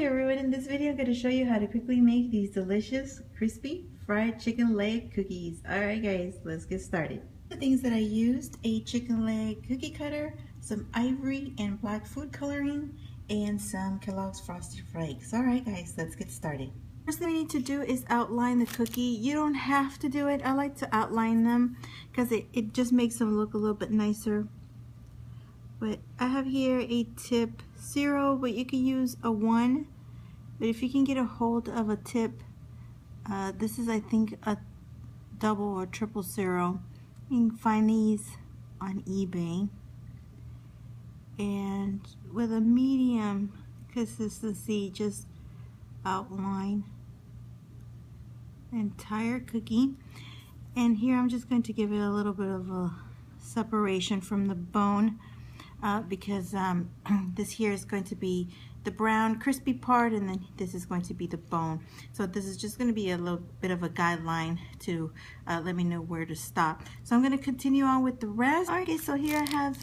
everyone, in this video I'm going to show you how to quickly make these delicious crispy fried chicken leg cookies. Alright guys, let's get started. The things that I used: a chicken leg cookie cutter, some ivory and black food coloring, and some Kellogg's Frosted Flakes. Alright guys, let's get started. First thing we need to do is outline the cookie. You don't have to do it. I like to outline them because it just makes them look a little bit nicer. But I have here a tip 0, but you can use a 1. But if you can get a hold of a tip, this is I think a double or triple 0. You can find these on eBay. And with a medium consistency, just outline the entire cookie. And here I'm just going to give it a little bit of a separation from the bone. Because this here is going to be the brown crispy part, and then this is going to be the bone. So this is just going to be a little bit of a guideline to let me know where to stop. So I'm going to continue on with the rest. Alright, so here I have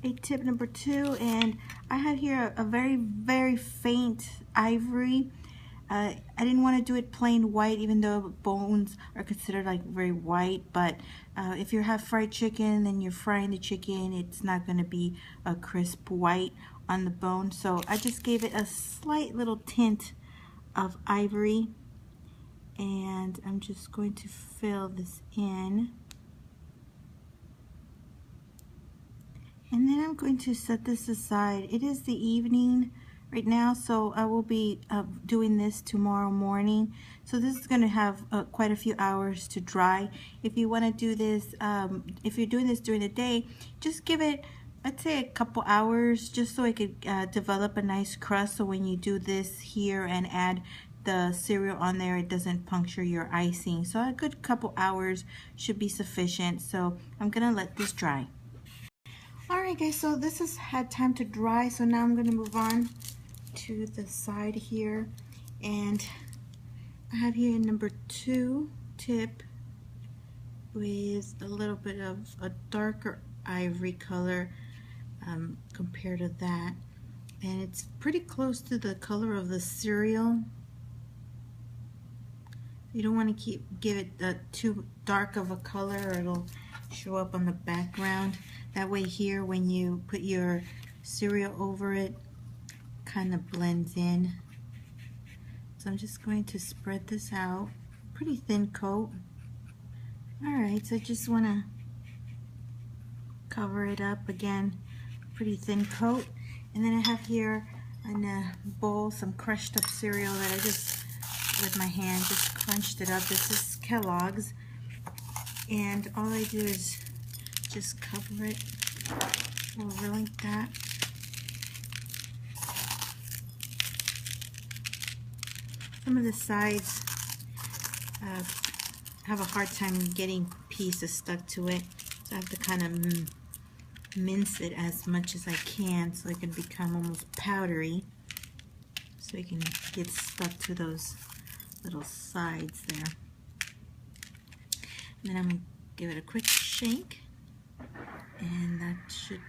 a tip number 2, and I have here a very faint ivory. I didn't want to do it plain white, even though bones are considered like very white, but if you have fried chicken and you're frying the chicken, it's not going to be a crisp white on the bone. So I just gave it a slight little tint of ivory, and I'm just going to fill this in. And then I'm going to set this aside. It is the evening right now, so I will be doing this tomorrow morning. So this is going to have quite a few hours to dry. If you want to do this, if you're doing this during the day, just give it, I'd say, a couple hours, just so it could develop a nice crust, so when you do this here and add the cereal on there, it doesn't puncture your icing. So a good couple hours should be sufficient. So I'm gonna let this dry. Alright guys, so this has had time to dry, so now I'm going to move on to the side here, and I have here number 2 tip with a little bit of a darker ivory color compared to that, and it's pretty close to the color of the cereal. You don't want to give it too dark of a color, or it'll show up on the background. That way here, when you put your cereal over it, kind of blends in. So I'm just going to spread this out. Pretty thin coat. Alright, so I just want to cover it up again. Pretty thin coat. And then I have here in a bowl some crushed up cereal that I just, with my hand, just crunched it up. This is Kellogg's. And all I do is just cover it over like that. Some of the sides have a hard time getting pieces stuck to it, so I have to kind of mince it as much as I can so it can become almost powdery, so it can get stuck to those little sides there. And then I'm going to give it a quick shake, and that should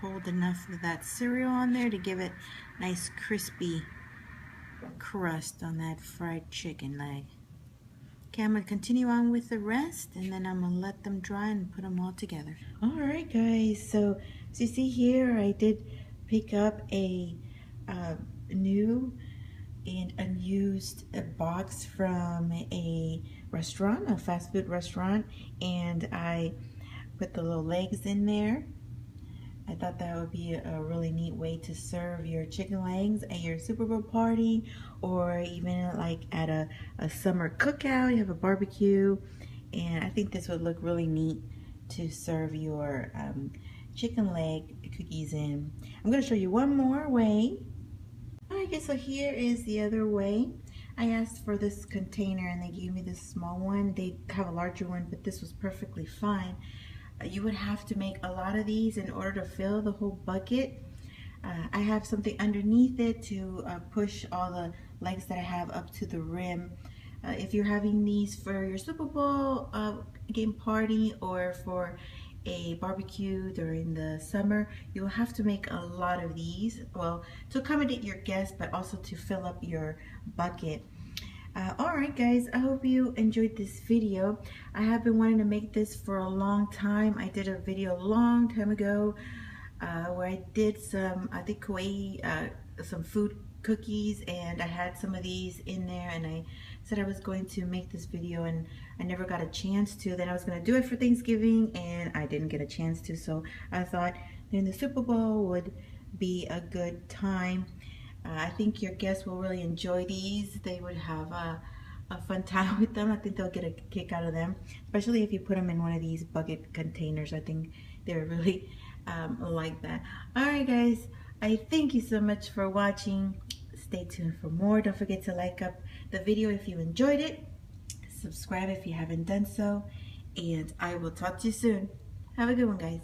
hold enough of that cereal on there to give it nice crispy crust on that fried chicken leg. Okay, I'm going to continue on with the rest, and then I'm going to let them dry and put them all together. Alright guys, so as you see here, I did pick up a new and unused box from a restaurant, a fast food restaurant, and I put the little legs in there. I thought that would be a really neat way to serve your chicken legs at your Super Bowl party, or even like at a summer cookout. You have a barbecue, and I think this would look really neat to serve your chicken leg cookies in. I'm going to show you one more way. Alright, so here is the other way. I asked for this container and they gave me this small one. They have a larger one, but this was perfectly fine. You would have to make a lot of these in order to fill the whole bucket. I have something underneath it to push all the legs that I have up to the rim. If you're having these for your Super Bowl game party, or for a barbecue during the summer, you will have to make a lot of these, well, to accommodate your guests, but also to fill up your bucket. Alright guys, I hope you enjoyed this video. I have been wanting to make this for a long time. I did a video a long time ago where I did some, I think Kauai, some food cookies, and I had some of these in there, and I said I was going to make this video and I never got a chance to. Then I was going to do it for Thanksgiving and I didn't get a chance to, so I thought during the Super Bowl would be a good time. I think your guests will really enjoy these. They would have a fun time with them. I think they'll get a kick out of them, especially if you put them in one of these bucket containers. I think they're really like that. Alright guys, I thank you so much for watching. Stay tuned for more. Don't forget to like up the video if you enjoyed it. Subscribe if you haven't done so. And I will talk to you soon. Have a good one, guys.